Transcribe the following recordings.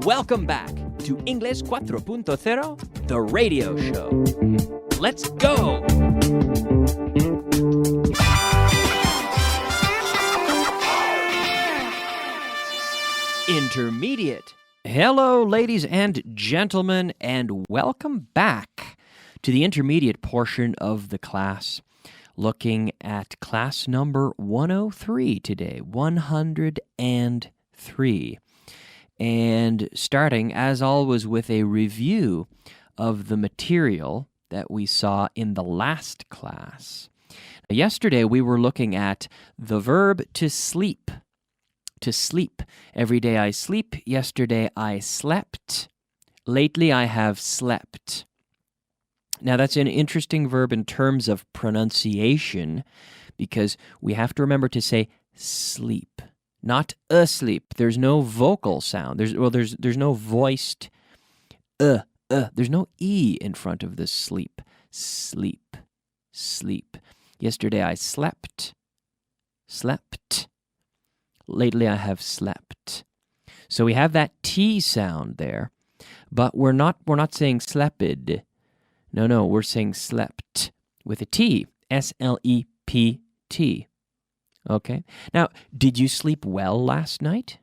Welcome back to English 4.0, the radio show. Let's go! Intermediate. Hello, ladies and gentlemen, and welcome back to the intermediate portion of the class. Looking at class number 103 today, 103. And starting, as always, with a review of the material that we saw in the last class. Now, yesterday, we were looking at the verb to sleep. To sleep. Every day I sleep. Yesterday I slept. Lately I have slept. Now, that's an interesting verb in terms of pronunciation because we have to remember to say sleep, not asleep. There's no vocal sound. There's no voiced There's no E in front of the sleep. Sleep. Sleep. Yesterday I slept. Slept. Lately I have slept. So we have that T sound there, but we're not saying slepid. No, we're saying slept with a T, S-L-E-P-T. Okay? Now, did you sleep well last night?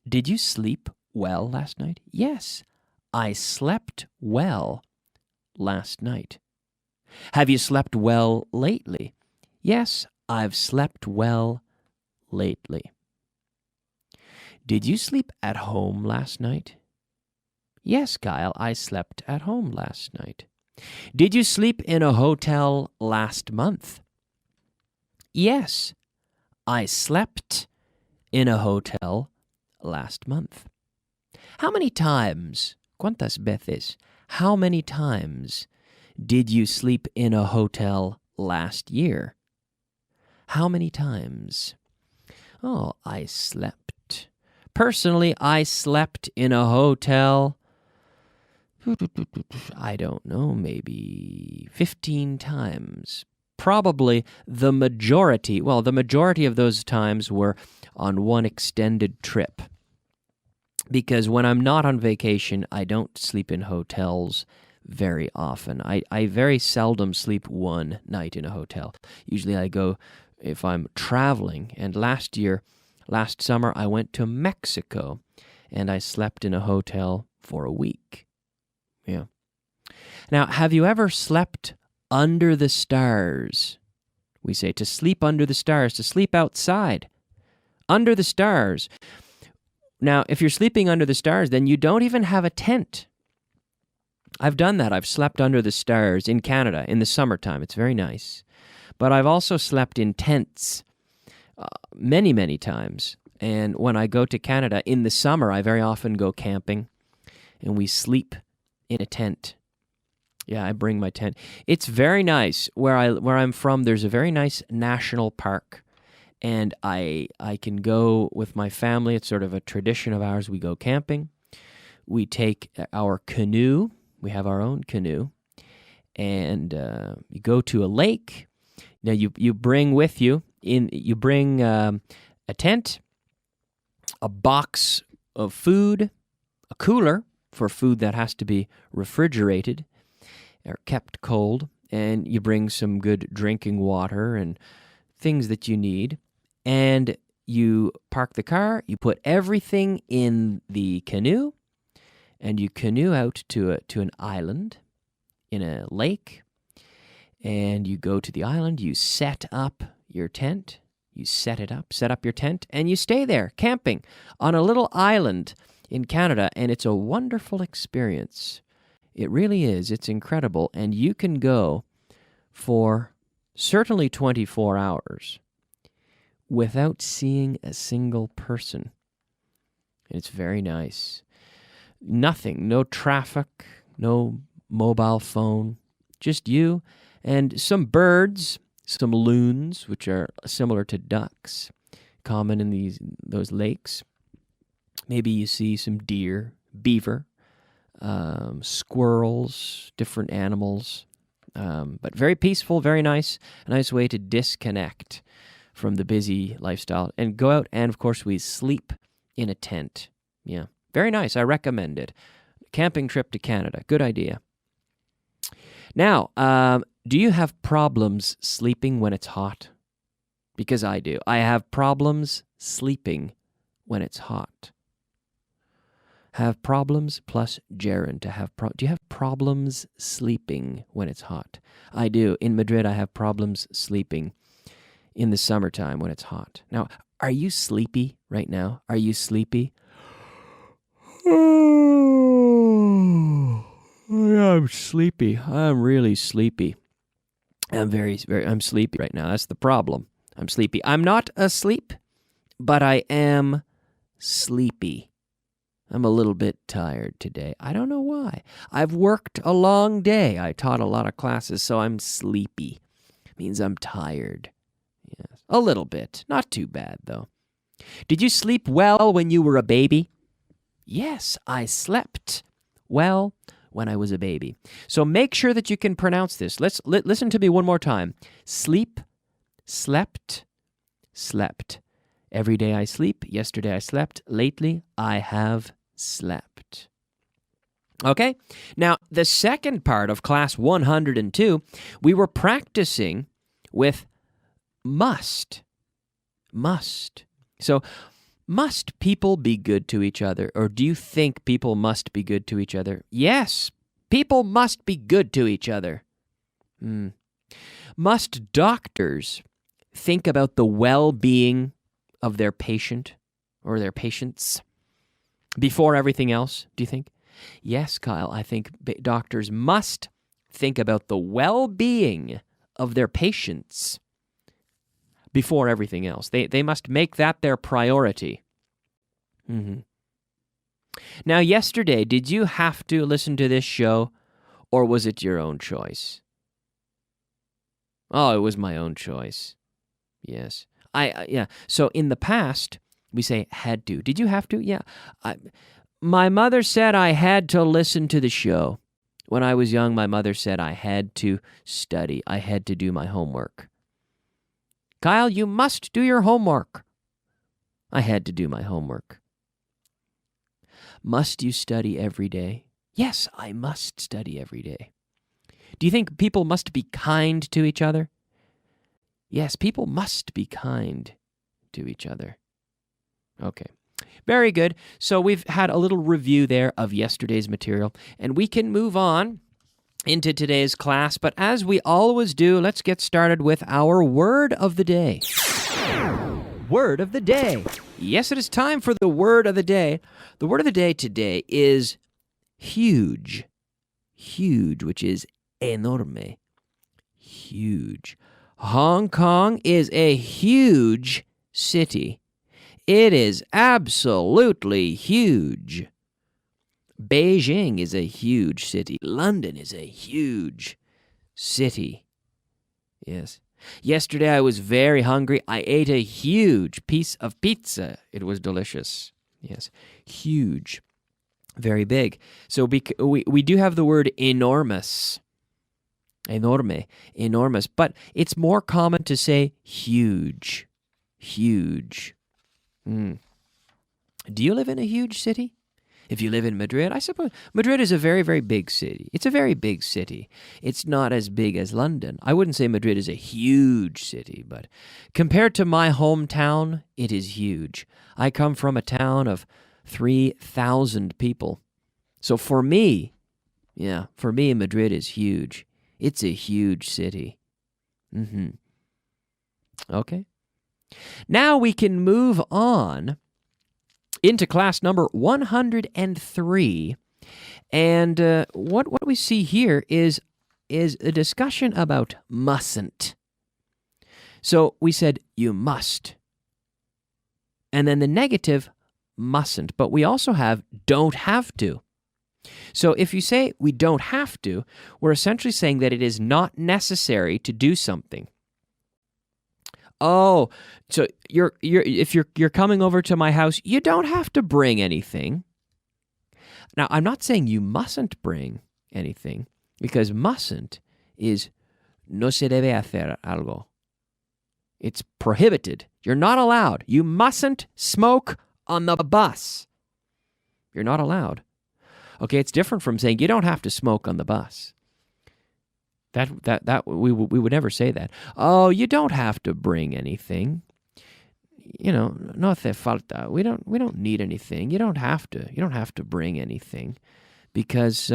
Did you sleep well last night? Yes, I slept well last night. Have you slept well lately? Yes, I've slept well lately. Did you sleep at home last night? Yes, Kyle, I slept at home last night. Did you sleep in a hotel last month? Yes, I slept in a hotel last month. How many times, cuántas veces, how many times did you sleep in a hotel last year? How many times? Oh, I slept. Personally, I slept in a hotel, I don't know, maybe 15 times. Probably the majority of those times were on one extended trip. Because when I'm not on vacation, I don't sleep in hotels very often. I very seldom sleep one night in a hotel. Usually I go if I'm traveling. And last summer, I went to Mexico, and I slept in a hotel for a week. Yeah. Now, have you ever slept under the stars? We say to sleep under the stars, to sleep outside, under the stars. Now, if you're sleeping under the stars, then you don't even have a tent. I've done that. I've slept under the stars in Canada in the summertime. It's very nice. But I've also slept in tents many, many times. And when I go to Canada in the summer, I very often go camping, and we sleep in a tent. Yeah, I bring my tent. It's very nice. Where I'm from, there's a very nice national park, and I can go with my family. It's sort of a tradition of ours. We go camping. We take our canoe. We have our own canoe, and you go to a lake. Now you bring with you a tent, a box of food, a cooler for food that has to be refrigerated or kept cold, and you bring some good drinking water and things that you need, and you park the car, you put everything in the canoe, and you canoe out to an island in a lake, and you go to the island, you set up your tent, set up your tent, and you stay there camping on a little island in Canada, and it's a wonderful experience. It really is. It's incredible, and you can go for certainly 24 hours without seeing a single person. It's very nice. Nothing, no traffic, no mobile phone, just you and some birds, some loons, which are similar to ducks, common in those lakes. Maybe you see some deer, beaver, squirrels, different animals, but very peaceful, very nice, a nice way to disconnect from the busy lifestyle and go out, and of course we sleep in a tent. Yeah, Very nice. I recommend it. Camping trip to Canada. Good idea. Now, do you have problems sleeping when it's hot? Because I do. I have problems sleeping when it's hot. Have problems plus gerund to have do you have problems sleeping when it's hot? I do. In Madrid, I have problems sleeping in the summertime when it's hot. Now, are you sleepy right now? Are you sleepy? Oh, I'm sleepy. I'm really sleepy. I'm I'm sleepy right now. That's the problem. I'm sleepy. I'm not asleep, but I am sleepy. I'm a little bit tired today. I don't know why. I've worked a long day. I taught a lot of classes, so I'm sleepy. It means I'm tired. Yes, a little bit. Not too bad, though. Did you sleep well when you were a baby? Yes, I slept well when I was a baby. So make sure that you can pronounce this. Listen to me one more time. Sleep, slept, slept. Every day I sleep. Yesterday I slept. Lately I have slept. Okay? Now, the second part of class 102, we were practicing with must. Must. So, must people be good to each other? Or do you think people must be good to each other? Yes, people must be good to each other. Must doctors think about the well-being of their patient or their patients before everything else, do you think? Yes, Kyle, I think doctors must think about the well-being of their patients before everything else. They must make that their priority. Now, yesterday, did you have to listen to this show, or was it your own choice? Oh, it was my own choice. Yes. Yeah. So in the past, we say had to. Did you have to? Yeah. My mother said I had to listen to the show. When I was young, my mother said I had to study. I had to do my homework. Kyle, you must do your homework. I had to do my homework. Must you study every day? Yes, I must study every day. Do you think people must be kind to each other? Yes, people must be kind to each other. Okay, very good. So we've had a little review there of yesterday's material, and we can move on into today's class. But as we always do, let's get started with our word of the day. Word of the day. Yes, it is time for the word of the day. The word of the day today is huge. Huge, which is enorme. Huge. Hong Kong is a huge city. It is absolutely huge. Beijing is a huge city. London is a huge city. Yes. Yesterday I was very hungry. I ate a huge piece of pizza. It was delicious. Yes. Huge. Very big. So we do have the word enormous. Enorme, enormous, but it's more common to say huge, huge. Do you live in a huge city? If you live in Madrid, I suppose Madrid is a very, very big city. It's a very big city. It's not as big as London. I wouldn't say Madrid is a huge city, but compared to my hometown, it is huge. I come from a town of 3,000 people. So for me, Madrid is huge. It's a huge city. Okay. Now we can move on into class number 103. And what we see here is a discussion about mustn't. So we said you must. And then the negative, mustn't. But we also have don't have to. So if you say we don't have to, we're essentially saying that it is not necessary to do something. Oh, so if you're coming over to my house, you don't have to bring anything. Now, I'm not saying you mustn't bring anything, because mustn't is no se debe hacer algo. It's prohibited. You're not allowed. You mustn't smoke on the bus. You're not allowed. Okay, it's different from saying you don't have to smoke on the bus. We would never say that. Oh, you don't have to bring anything. No hace falta. We don't need anything. You don't have to bring anything because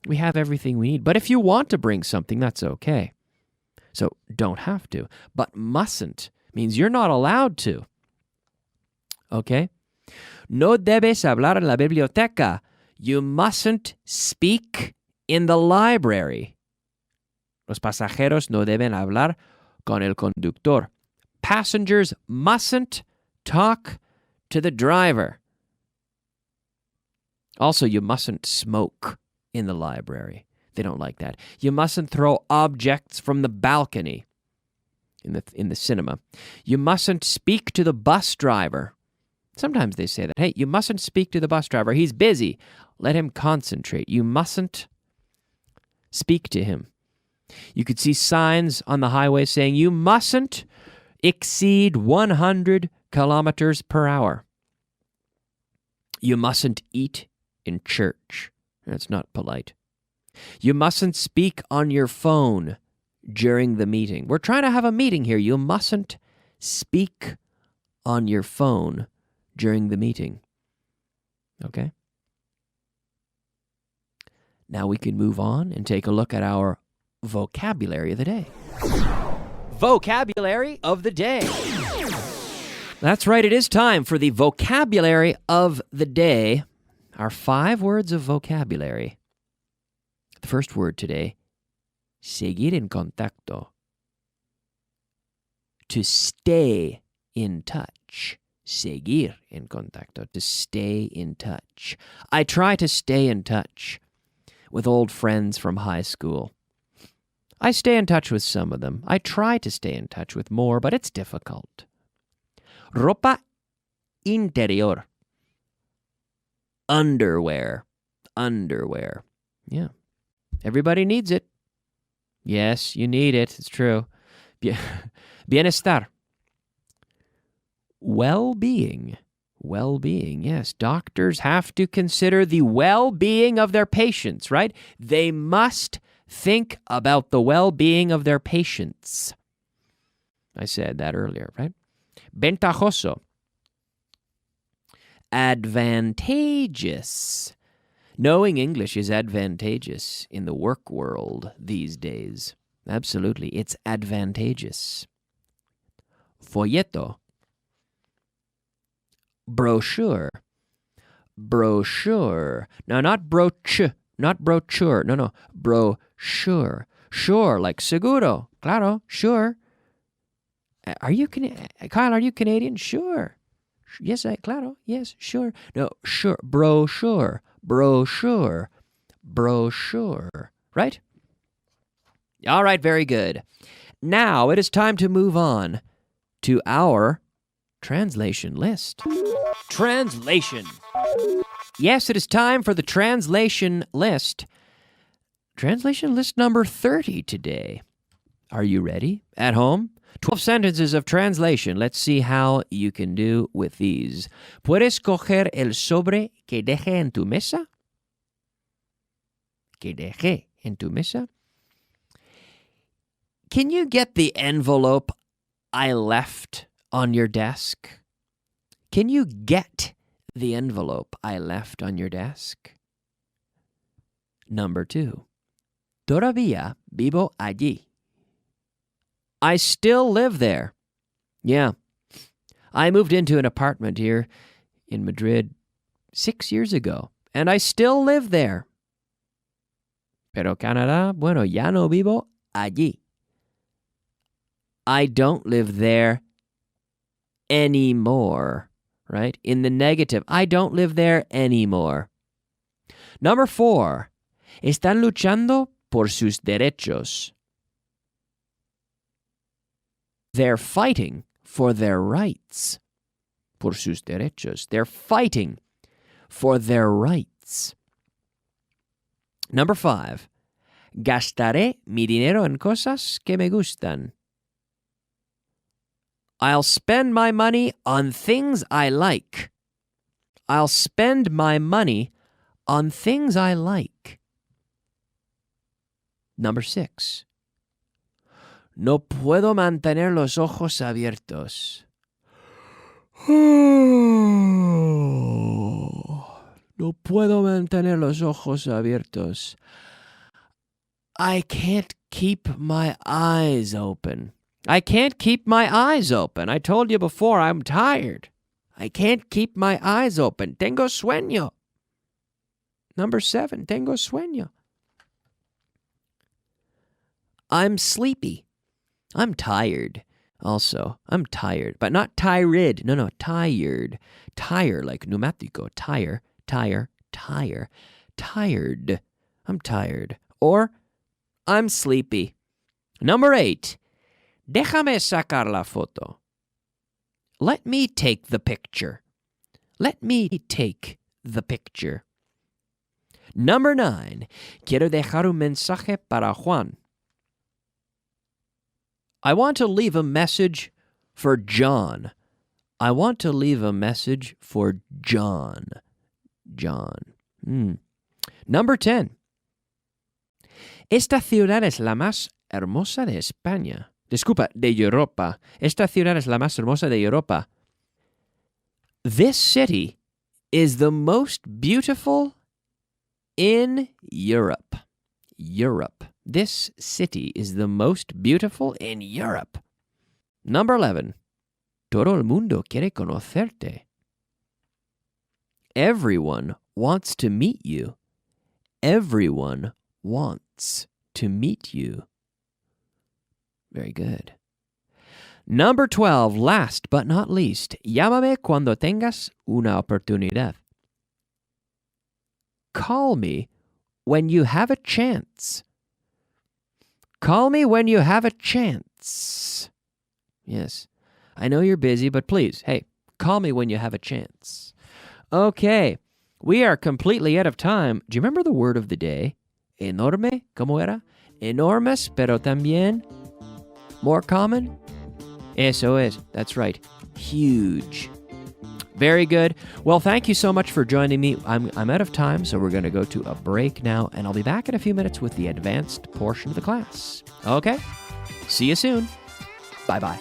we have everything we need. But if you want to bring something, that's okay. So don't have to. But mustn't means you're not allowed to. Okay? No debes hablar en la biblioteca. You mustn't speak in the library. Los pasajeros no deben hablar con el conductor. Passengers mustn't talk to the driver. Also, you mustn't smoke in the library. They don't like that. You mustn't throw objects from the balcony in the cinema. You mustn't speak to the bus driver. Sometimes they say that. Hey, you mustn't speak to the bus driver. He's busy. Let him concentrate. You mustn't speak to him. You could see signs on the highway saying you mustn't exceed 100 kilometers per hour. You mustn't eat in church. That's not polite. You mustn't speak on your phone during the meeting. We're trying to have a meeting here. You mustn't speak on your phone during the meeting. Okay? Now we can move on and take a look at our vocabulary of the day. Vocabulary of the day. That's right, it is time for the vocabulary of the day. Our 5 words of vocabulary. The first word today, seguir en contacto. To stay in touch. Seguir en contacto. To stay in touch. I try to stay in touch with old friends from high school. I stay in touch with some of them. I try to stay in touch with more, but it's difficult. Ropa interior. Underwear. Underwear. Yeah. Everybody needs it. Yes, you need it. It's true. Bienestar. Well-being. Well-being, yes. Doctors have to consider the well-being of their patients, right? They must think about the well-being of their patients. I said that earlier, right? Ventajoso. Advantageous. Knowing English is advantageous in the work world these days. Absolutely, it's advantageous. Folleto. Brochure. Brochure. Now, not brochure. Not brochure. No. Brochure. Sure, like seguro. Claro, sure. Kyle, are you Canadian? Sure. Yes, claro. Yes, sure. No, sure. Brochure. Brochure. Brochure. Right? All right, very good. Now it is time to move on to our translation list. Translation. Yes, it is time for the translation list. Translation list number 30 today. Are you ready? At home? 12 sentences of translation. Let's see how you can do with these. ¿Puedes coger el sobre que dejé en tu mesa? Que dejé en tu mesa? Can you get the envelope I left on your desk? Can you get the envelope I left on your desk? Number 2. Todavía vivo allí. I still live there. Yeah. I moved into an apartment here in Madrid 6 years ago, and I still live there. Pero Canadá, bueno, ya no vivo allí. I don't live there anymore, right? In the negative, I don't live there anymore. Number 4, están luchando por sus derechos. They're fighting for their rights. Por sus derechos. They're fighting for their rights. Number 5, gastaré mi dinero en cosas que me gustan. I'll spend my money on things I like. I'll spend my money on things I like. Number 6. No puedo mantener los ojos abiertos. No puedo mantener los ojos abiertos. I can't keep my eyes open. I can't keep my eyes open. I told you before, I'm tired. I can't keep my eyes open. Tengo sueño. Number 7, tengo sueño. I'm sleepy. I'm tired. Also, I'm tired, but not tired. No, tired. Tire, like pneumatico. Tire. Tired. I'm tired. Or, I'm sleepy. Number 8. Déjame sacar la foto. Let me take the picture. Let me take the picture. Number 9. Quiero dejar un mensaje para Juan. I want to leave a message for John. I want to leave a message for John. Number 10. Esta ciudad es la más hermosa de España. Disculpa, de Europa. Esta ciudad es la más hermosa de Europa. This city is the most beautiful in Europe. This city is the most beautiful in Europe. Number 11. Todo el mundo quiere conocerte. Everyone wants to meet you. Everyone wants to meet you. Very good. Number 12, last but not least. Llámame cuando tengas una oportunidad. Call me when you have a chance. Call me when you have a chance. Yes, I know you're busy, but please, hey, call me when you have a chance. Okay, we are completely out of time. Do you remember the word of the day? Enorme, ¿cómo era? Enormous, pero también more common? Eso es, that's right, huge. Very good. Well, thank you so much for joining me. I'm out of time, so we're going to go to a break now, and I'll be back in a few minutes with the advanced portion of the class. Okay? See you soon. Bye-bye.